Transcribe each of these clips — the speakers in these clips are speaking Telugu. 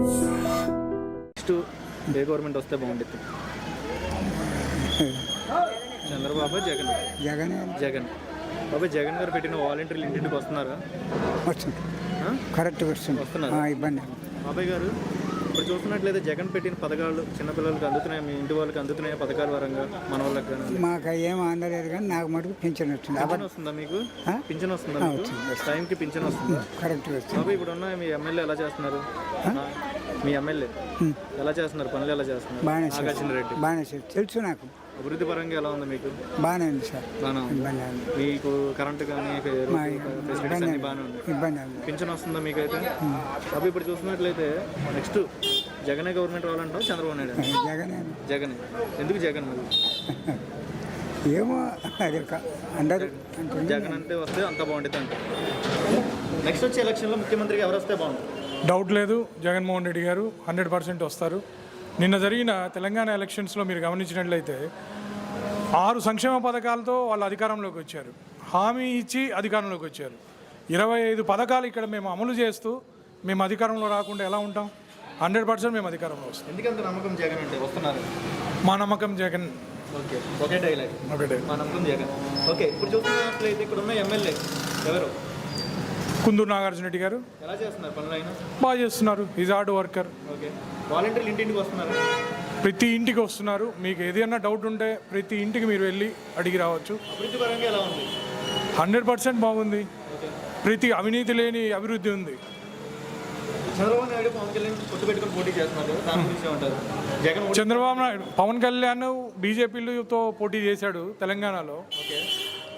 నెక్స్ట్ ఏ గవర్నమెంట్ వస్తే బాగుంటుంది? చంద్రబాబు, జగన్? జగన్. బాబాయ్, జగన్ గారు పెట్టిన వాలంటీర్లు ఇంటింటికి వస్తున్నారా? వస్తుంది, కరెక్ట్గా వస్తున్నారు. ఇబ్బంది. బాబాయ్ గారు, ఇప్పుడు చూస్తున్నట్లయితే జగన్ పెట్టిన పథకాలు చిన్నపిల్లలకి అందుతున్నాయి, మీ ఇంటి వాళ్ళకి అందుతున్నాయి పథకాల పరంగా, మన వాళ్ళకి కానీ? మాకు ఏం అందలేదు కానీ నాకు మటుకు పింఛన్ వచ్చింది. పింఛన్ వస్తుందా మీకు? పింఛన్ వస్తుందా మీకు? టైంకి పింఛన్ వస్తుందా? కరెక్ట్గా వస్తుంది. బాబాయ్, ఇప్పుడు ఉన్న మీ ఎమ్మెల్యే ఎలా చేస్తున్నారు? మీ ఎమ్మెల్యే ఎలా చేస్తున్నారు? పనులు ఎలా చేస్తున్నారు? నాగార్జున రెడ్డి బాగానే తెలుసు నాకు. అభివృద్ధి పరంగా ఎలా ఉంది మీకు? బాగానే ఉంది సార్. బాగానే ఉంది. మీకు కరెంటు కానీ ఫెసిలిటీస్ అన్ని బాగానే ఉంది. ఇబ్బంది. పింఛన్ వస్తుందా మీకైతే? అవి ఇప్పుడు చూసినట్లయితే నెక్స్ట్ జగనే గవర్నమెంట్ రావాలంటావు, చంద్రబాబు నాయుడు? జగనే. ఎందుకు జగన్ మరి? ఏమో అది అందరూ జగన్ అంటే వస్తే అంత బాగుంటుంది అంటే. నెక్స్ట్ వచ్చే ఎలక్షన్లో ముఖ్యమంత్రిగా ఎవరు వస్తే బాగుంటుంది? డౌట్ లేదు, జగన్మోహన్ రెడ్డి గారు 100% వస్తారు. నిన్న జరిగిన తెలంగాణ ఎలక్షన్స్లో మీరు గమనించినట్లయితే 6 సంక్షేమ పథకాలతో వాళ్ళు అధికారంలోకి వచ్చారు. హామీ ఇచ్చి అధికారంలోకి వచ్చారు. 25 పథకాలు ఇక్కడ మేము అమలు చేస్తూ మేము అధికారంలో రాకుండా ఎలా ఉంటాం? 100% మేము అధికారంలో వస్తాం. ఎందుకంత నమ్మకం జగన్ అంటే? వస్తున్నారు. మా నమ్మకం జగన్. ఓకే, ఒకే డైలాగ్, ఒకటే, మా నమ్మకం జగన్. ఓకే, ఇప్పుడు చూస్తున్నట్లయితే ఇక్కడ ఉన్న ఎమ్మెల్యే ఎవరు? కుందూరు నాగార్జున రెడ్డి గారు. ఎలా చేస్తున్నారు పనులు? అయినా బాగా చేస్తున్నారు. Is hard worker. ఓకే, వాలంటీర్లు ఇంటింటికి వస్తున్నారు? ప్రతి ఇంటికి వస్తున్నారు. మీకు ఏదైనా డౌట్ ఉంటే ప్రతి ఇంటికి మీరు వెళ్ళి అడిగి రావచ్చు. అభివృద్ధి పరంగా ఎలా ఉంది? 100% బాగుంది. ప్రతి అవినీతి లేని అభివృద్ధి ఉంది. చంద్రబాబు నాయుడు, పవన్ కళ్యాణ్ పొత్తు పెట్టుకుని పోటీ చేస్తున్నారు, దాని గురించి ఏమంటారు? జగన్ చంద్రబాబు నాయుడు, పవన్ కళ్యాణ్ బీజేపీలతో పోటీ చేశాడు తెలంగాణలో.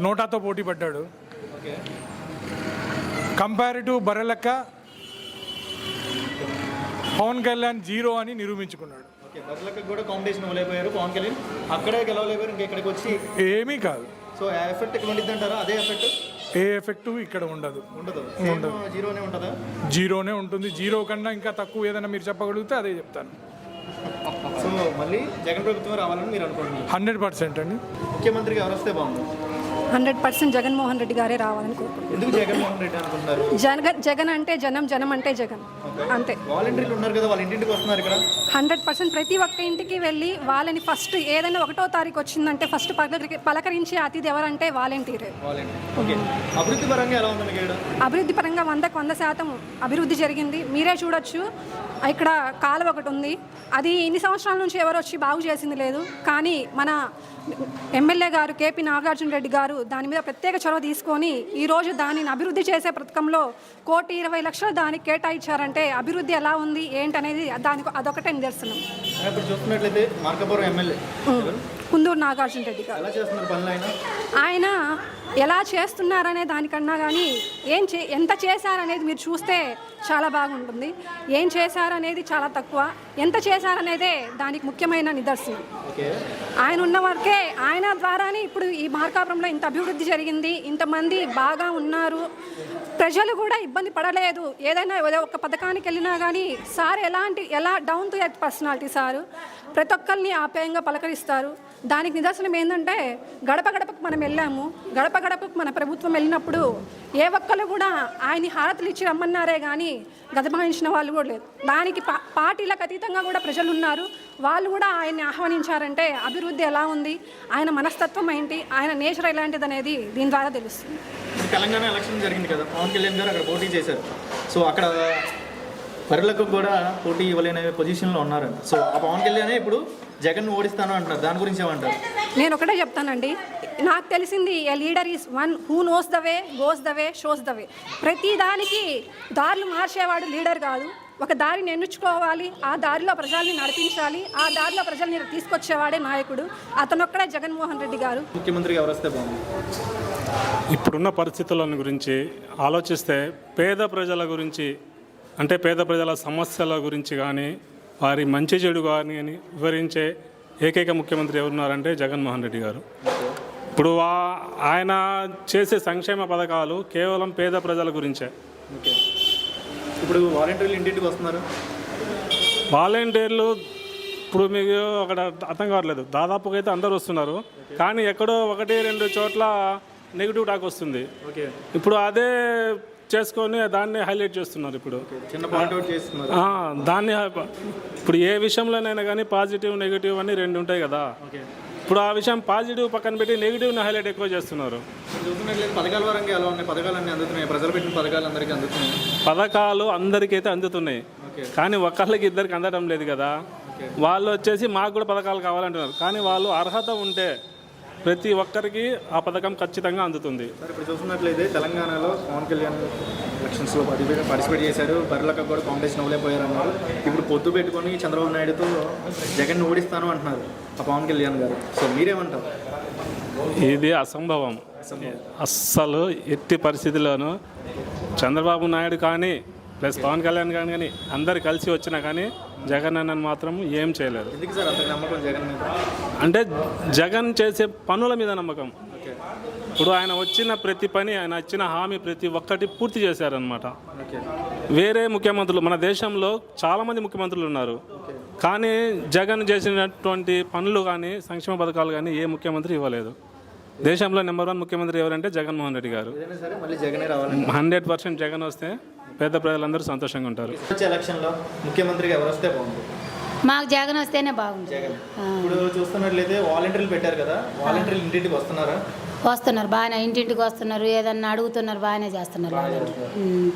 నోటాతో పోటీ పడ్డాడు. ఓకే, కంపారిటివ్ బర్రెలెక్క పవన్ కళ్యాణ్ 0 అని నిరూపించుకున్నాడు. ఓకే, బర్రెలెక్క కూడా కాంపిటీషన్ ఇవ్వలేకపోయారు పవన్ కళ్యాణ్. అక్కడే గెలవలేకపోయారు, ఇంకా ఇక్కడికి వచ్చి ఏమీ కాదు. సో ఆ ఎఫెక్ట్ ఇక్కడ ఉండిద్ది అంటారా? అదే ఎఫెక్ట్? ఏ ఎఫెక్ట్ ఇక్కడ ఉండదు. జీరోనే ఉంటుందా? జీరోనే ఉంటుంది. 0 కన్నా ఇంకా తక్కువ ఏదైనా మీరు చెప్పగలిగితే అదే చెప్తాను. సో మళ్ళీ జగన్ ప్రభుత్వం రావాలని మీరు అనుకుంటున్నారు? 100% అండి. ముఖ్యమంత్రిగా ఎవరు వస్తే బాగుంది? 100% జగన్మోహన్ రెడ్డి గారే రావాలని కోరుకుంటున్నాను. ఎందుకు జగన్మోహన్ రెడ్డి అనుకుంటున్నారు? జగన్ అంటే జనం, జనం అంటే జగన్, అంతే. వాలంటీర్లు ఉన్నారు కదా, వాళ్ళ ఇంటింటికి వస్తున్నారు ఇక్కడ. 100% ప్రతి ఒక్క ఇంటికి వెళ్ళి వాళ్ళని ఫస్ట్ ఏదైనా 1వ తారీఖు వచ్చిందంటే ఫస్ట్ పలకరించే అతిథి ఎవరంటే వాలంటీరే. అభివృద్ధి పరంగా ఎలా ఉంది? అభివృద్ధి పరంగా 100కు 100% అభివృద్ధి జరిగింది. మీరే చూడొచ్చు, ఇక్కడ కాలువ ఒకటి ఉంది. అది ఇన్ని సంవత్సరాల నుంచి ఎవరు వచ్చి బాగు చేసింది లేదు. కానీ మన ఎమ్మెల్యే గారు కేపీ నాగార్జున రెడ్డి గారు దాని మీద ప్రత్యేక చొరవ తీసుకొని ఈరోజు దానిని అభివృద్ధి చేసే పథకంలో 1,20,00,000 దానికి కేటాయించారంటే అభివృద్ధి ఎలా ఉంది ఏంటనేది దానికి అదొకటే నిదర్శనం. చూస్తున్నట్లయితే మార్కాపురం ఎమ్మెల్యే కుందూరు నాగార్జున రెడ్డి గారు ఆయన ఎలా చేస్తున్నారనే దానికన్నా కానీ ఎంత చేశారనేది మీరు చూస్తే చాలా బాగుంటుంది. ఏం చేశారనేది చాలా తక్కువ, ఎంత చేశారనేదే దానికి ముఖ్యమైన నిదర్శనం. ఆయన ఉన్న వరకే, ఆయన ద్వారానే ఇప్పుడు ఈ మార్కాపురంలో ఇంత అభివృద్ధి జరిగింది, ఇంతమంది బాగా ఉన్నారు, ప్రజలు కూడా ఇబ్బంది పడలేదు. ఏదైనా ఒక పథకానికి వెళ్ళినా కానీ సార్ ఎలా down to earth personality sir, ప్రతి ఒక్కరిని ఆప్యాయంగా పలకరిస్తారు. దానికి నిదర్శనం ఏంటంటే గడప గడపకు మనం వెళ్ళాము, గడప గడపకు మన ప్రభుత్వం వెళ్ళినప్పుడు ఏ ఒక్కరు కూడా ఆయన్ని హారతులు ఇచ్చి రమ్మన్నారే కానీ గదమాయించిన వాళ్ళు కూడా లేదు. దానికి పార్టీలకు అతీతంగా కూడా ప్రజలు ఉన్నారు, వాళ్ళు కూడా ఆయన్ని ఆహ్వానించారంటే అభివృద్ధి ఎలా ఉంది, ఆయన మనస్తత్వం ఏంటి, ఆయన నేచర్ ఎలాంటిది అనేది దీని ద్వారా తెలుస్తుంది. తెలంగాణ ఎలక్షన్ జరిగింది కదా, పవన్ కళ్యాణ్ గారు అక్కడ పోటీ చేశారు. సో అక్కడ బర్రెలకు కూడా పోటీ ఇవ్వలేని పొజిషన్లో ఉన్నారు. సో ఆ పవన్ కళ్యాణ్ ఇప్పుడు జగన్ ఓడిస్తాను అంటున్నారు, దాని గురించి ఏమంటారు? నేను ఒకటే చెప్తానండి, నాకు తెలిసింది a leader is one who knows the way, goes the way, shows the way. ప్రతి దానికి దారులు మార్చేవాడు లీడర్ కాదు. ఒక దారిని ఎన్నుకోవాలి, ఆ దారిలో ప్రజల్ని నడిపించాలి, ఆ దారిలో ప్రజల్ని తీసుకొచ్చేవాడే నాయకుడు. అతనొక్కడే జగన్మోహన్ రెడ్డి గారు. ముఖ్యమంత్రిగా ఎవరు వస్తే బాగుంది? ఇప్పుడున్న పరిస్థితుల గురించి ఆలోచిస్తే పేద ప్రజల గురించి, అంటే పేద ప్రజల సమస్యల గురించి కానీ వారి మంచి చెడు కానీ వివరించే ఏకైక ముఖ్యమంత్రి ఎవరున్నారంటే జగన్మోహన్ రెడ్డి గారు. ఇప్పుడు ఆయన చేసే సంక్షేమ పథకాలు కేవలం పేద ప్రజల గురించే. ఓకే, ఇప్పుడు వాలంటీర్లు ఇంటింటికి వస్తున్నారు. వాలంటీర్లు ఇప్పుడు మీకు అక్కడ అర్థం కావట్లేదు, దాదాపుగా అయితే అందరూ వస్తున్నారు, కానీ ఎక్కడో 1-2 చోట్ల నెగిటివ్ టాక్ వస్తుంది. ఓకే, ఇప్పుడు అదే చేసుకొని దాన్ని హైలైట్ చేస్తున్నారు ఇప్పుడు. చిన్న పాయింట్ అవుట్ చేస్తున్నారు. దాన్ని ఇప్పుడు ఏ విషయంలోనైనా కానీ పాజిటివ్ నెగిటివ్ అని రెండు ఉంటాయి కదా. ఓకే, ఇప్పుడు ఆ విషయం పాజిటివ్ పక్కన పెట్టి నెగిటివ్ని హైలైట్ ఎక్కువ చేస్తున్నారు. చూస్తున్నట్లయితే పథకాల పరంగా ఎలా ఉన్నాయి? పథకాలు అన్నీ అందుతున్నాయి, ప్రజలు పెట్టిన పథకాలు అందరికీ అందుతున్నాయి. పథకాలు అందరికైతే అందుతున్నాయి, కానీ ఒకళ్ళకి ఇద్దరికి అందడం లేదు కదా. వాళ్ళు వచ్చేసి మాకు కూడా పథకాలు కావాలంటున్నారు, కానీ వాళ్ళు అర్హత ఉంటే ప్రతి ఒక్కరికి ఆ పథకం ఖచ్చితంగా అందుతుంది. సార్, ఇప్పుడు చూస్తున్నట్లయితే తెలంగాణలో పవన్ కళ్యాణ్ ఎలక్షన్స్లో పార్టిసిపేట్ చేశారు. బర్రెలకు కూడా కాంపిటీషన్ అవ్వలేకపోయారు అన్నారు. ఇప్పుడు పొత్తు పెట్టుకొని చంద్రబాబు నాయుడుతో జగన్ ఓడిస్తాను అంటున్నారు ఆ పవన్ కళ్యాణ్ గారు. సో మీరేమంటారు? ఇది అసంభవం. అస్సలు ఎట్టి పరిస్థితుల్లోనూ చంద్రబాబు నాయుడు కానీ ప్లస్ పవన్ కళ్యాణ్ కానీ అందరు కలిసి వచ్చినా కానీ జగన్ అన్నని మాత్రం ఏం చేయలేరు. ఎందుకు సార్ అంత నమ్మకం జగన్ మీద? అంటే జగన్ చేసే పనుల మీద నమ్మకం. ఇప్పుడు ఆయన వచ్చిన ప్రతి పని, ఆయన ఇచ్చిన హామీ ప్రతి ఒక్కటి పూర్తి చేశారనమాట. వేరే ముఖ్యమంత్రులు మన దేశంలో చాలామంది ముఖ్యమంత్రులు ఉన్నారు, కానీ జగన్ చేసినటువంటి పనులు కానీ సంక్షేమ పథకాలు కానీ ఏ ముఖ్యమంత్రి ఇవ్వలేదు. దేశంలో నెంబర్ 1 ముఖ్యమంత్రి ఎవరంటే జగన్మోహన్ రెడ్డి గారు. 100% జగన్ వస్తే పేద ప్రజలందరూ సంతోషంగా ఉంటారు. వచ్చే ఎలక్షన్లో ముఖ్యమంత్రిగా ఎవరు వస్తే బాగుంది? మాకు జగన్ వస్తేనే బాగుంది. జగన్. ఇప్పుడు చూస్తున్నట్లయితే వాలంటీర్లు పెట్టారు కదా, వాలంటీర్లు ఇంటింటికి వస్తున్నారా? వస్తున్నారు, బాగానే ఇంటింటికి వస్తున్నారు, ఏదన్నా అడుగుతున్నారు, బాగానే చేస్తున్నారు.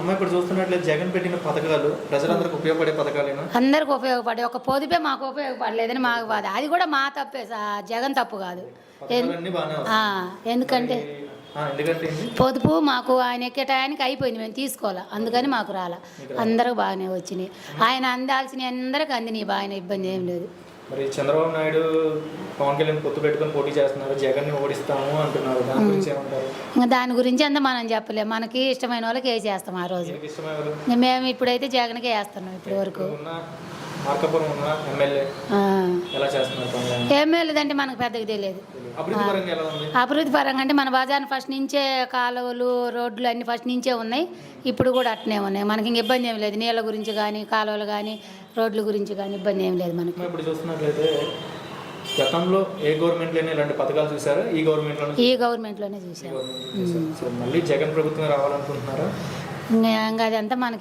అమ్మ, ఇప్పుడు చూస్తున్నట్లయితే జగన్ పెట్టిన పథకాలు ప్రజలందరికీ ఉపయోగపడే పథకాలేనా? అందరికి ఉపయోగపడే ఒక పొదుపే మాకు ఉపయోగపడలేదని మాకు బాధ. అది కూడా మా తప్పే, జగన్ తప్పు కాదు. పథకాలన్నీ బాగానే వస్తాయి. ఎందుకంటే ఎందుకంటే పొదుపు మాకు ఆయన ఎక్కే టయానికి అయిపోయింది, మేము తీసుకోవాలా, అందుకని మాకు రాలా. అందరికి బాగానే వచ్చినాయి, ఆయన అందాల్సినవి అందరికి అందినాయి, బాగానే ఇబ్బంది ఏం లేదు. మరి చంద్రబాబు నాయుడు పవన్ కళ్యాణ్ పొత్తు పెట్టుకొని పోటీ చేస్తున్నారు, జగన్ని ఓడిస్తాము అంటున్నారు. దాని గురించి ఏమంటారు? ఇంకా దాని గురించి అంతా మనం చెప్పలేము. మనకి ఇష్టమైన వాళ్ళకి వేసేస్తాం ఆ రోజు. మేము ఇప్పుడైతే జగన్కే వేస్తున్నాం. ఇప్పటి వరకు మార్కాపురం ఉన్న ఎమ్మెల్యే ఎలా చేస్తున్నారు? ఎమ్మెల్యేదంటే మనకు పెద్దగా తెలియదు. అభివృద్ధి పరంగా అంటే మన బజార్ ఫస్ట్ నుంచే కాలువలు, రోడ్లు అన్ని ఫస్ట్ నుంచే ఉన్నాయి, ఇప్పుడు కూడా అట్నే ఉన్నాయి. మనకి ఇంక ఇబ్బంది ఏం లేదు, నీళ్ళ గురించి కానీ కాలువలు కానీ రోడ్ల గురించి కానీ ఇబ్బంది ఏం లేదు మనకి. ఇప్పుడు చూస్తున్నట్లయితే గతంలో ఏ గవర్నమెంట్లోనే ఇలాంటి పథకాలు చూసారా? ఈ గవర్నమెంట్లోనే చూసారు. మళ్ళీ జగన్ ప్రభుత్వం రావాలనుకుంటున్నారా? ఇంకా అదంతా మనకి